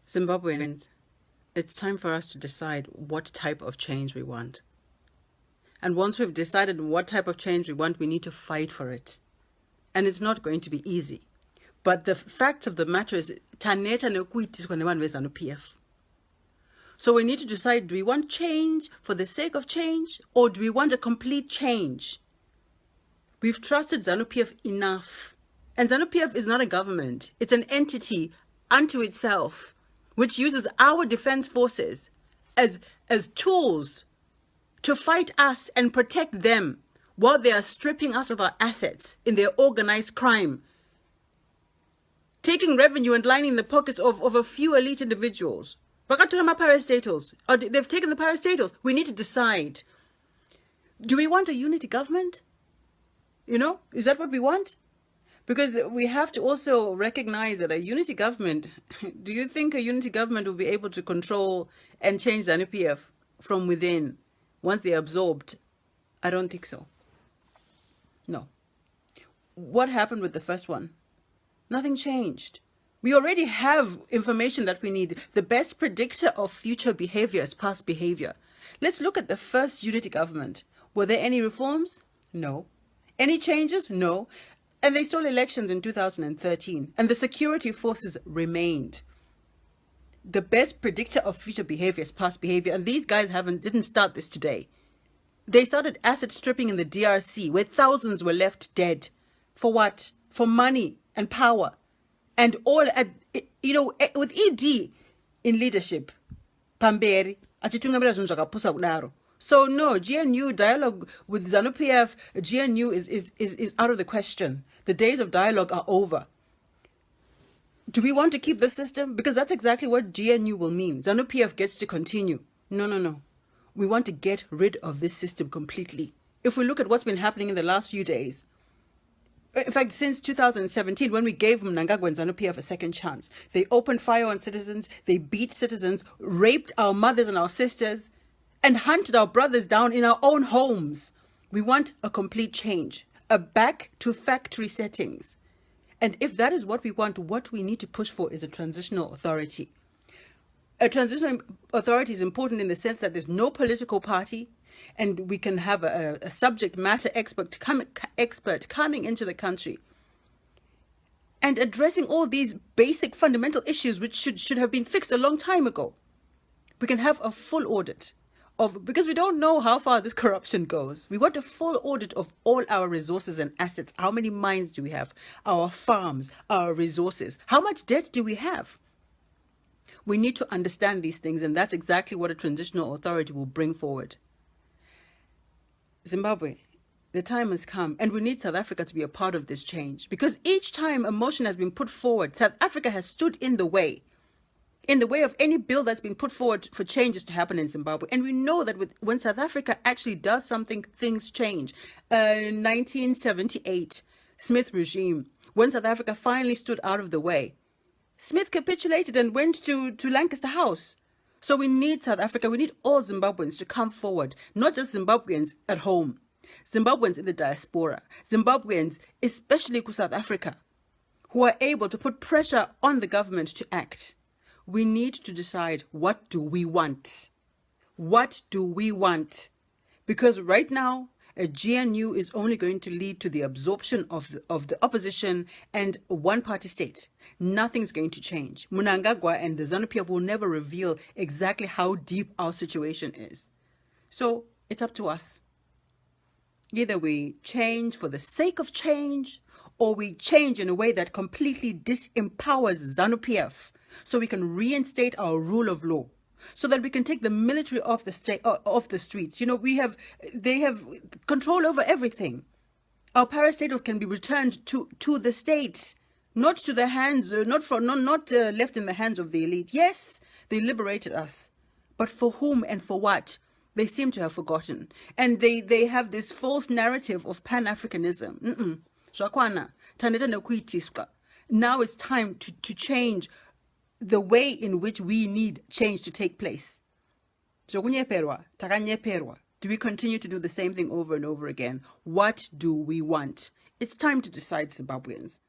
Zimbabweans, it's time for us to decide what type of change we want. And once we've decided what type of change we want, we need to fight for it. And it's not going to be easy. But the fact of the matter is, PF. So we need to decide, do we want change for the sake of change, or do we want a complete change? We've trusted ZANU-PF enough. And ZANU-PF is not a government. It's an entity unto itself, which uses our defense forces as tools to fight us and protect them while they are stripping us of our assets in their organized crime, taking revenue and lining the pockets of a few elite individuals. They've taken the parastatals. We need to decide. Do we want a unity government? Is that what we want? Because we have to also recognize that a unity government, do you think a unity government will be able to control and change the ZANU-PF from within once they're absorbed? I don't think so. No. What happened with the first one? Nothing changed. We already have information that we need. The best predictor of future behavior is past behavior. Let's look at the first unity government. Were there any reforms? No. Any changes? No. And they stole elections in 2013, and the security forces remained. The best predictor of future behavior is past behavior, and these guys didn't start this today. They started asset stripping in the DRC, where thousands were left dead. For what? For money and power. And all at, with ED in leadership. Pamberi, so no, GNU dialogue with ZANU-PF, GNU is out of the question. The days of dialogue are over. Do we want to keep this system? Because that's exactly what GNU will mean. ZANU-PF gets to continue. No. We want to get rid of this system completely. If we look at what's been happening in the last few days, in fact, since 2017, when we gave Mngangagwa and ZANU-PF a second chance, they opened fire on citizens, they beat citizens, raped our mothers and our sisters, and hunted our brothers down in our own homes. We want a complete change, a back to factory settings. And if that is what we want, what we need to push for is a transitional authority. A transitional authority is important in the sense that there's no political party, and we can have a subject matter expert coming into the country and addressing all these basic fundamental issues which should have been fixed a long time ago. We can have a full audit because we don't know how far this corruption goes. We want a full audit of all our resources and assets. How many mines do we have? Our farms, our resources. How much debt do we have? We need to understand these things, and that's exactly what a transitional authority will bring forward. Zimbabwe, the time has come, and we need South Africa to be a part of this change, because each time a motion has been put forward, South Africa has stood in the way of any bill that's been put forward for changes to happen in Zimbabwe. And we know that when South Africa actually does something, things change. 1978, Smith regime, when South Africa finally stood out of the way, Smith capitulated and went to Lancaster House. So we need South Africa, we need all Zimbabweans to come forward, not just Zimbabweans at home, Zimbabweans in the diaspora, Zimbabweans, especially to South Africa, who are able to put pressure on the government to act. We need to decide, what do we want? What do we want? Because right now, a GNU is only going to lead to the absorption of the opposition and a one-party state. Nothing's going to change. Mngangagwa and the ZANU-PF will never reveal exactly how deep our situation is. So it's up to us. Either we change for the sake of change, or we change in a way that completely disempowers ZANU-PF, so we can reinstate our rule of law, so that we can take the military off the streets. They have control over everything. Our parastatals can be returned to the state, not to the hands, not left in the hands of the elite. Yes, they liberated us, but for whom and for what? They seem to have forgotten, and they have this false narrative of Pan-Africanism. Now it's time to change the way in which we need change to take place. Do we continue to do the same thing over and over again? What do we want? It's time to decide, Zimbabweans.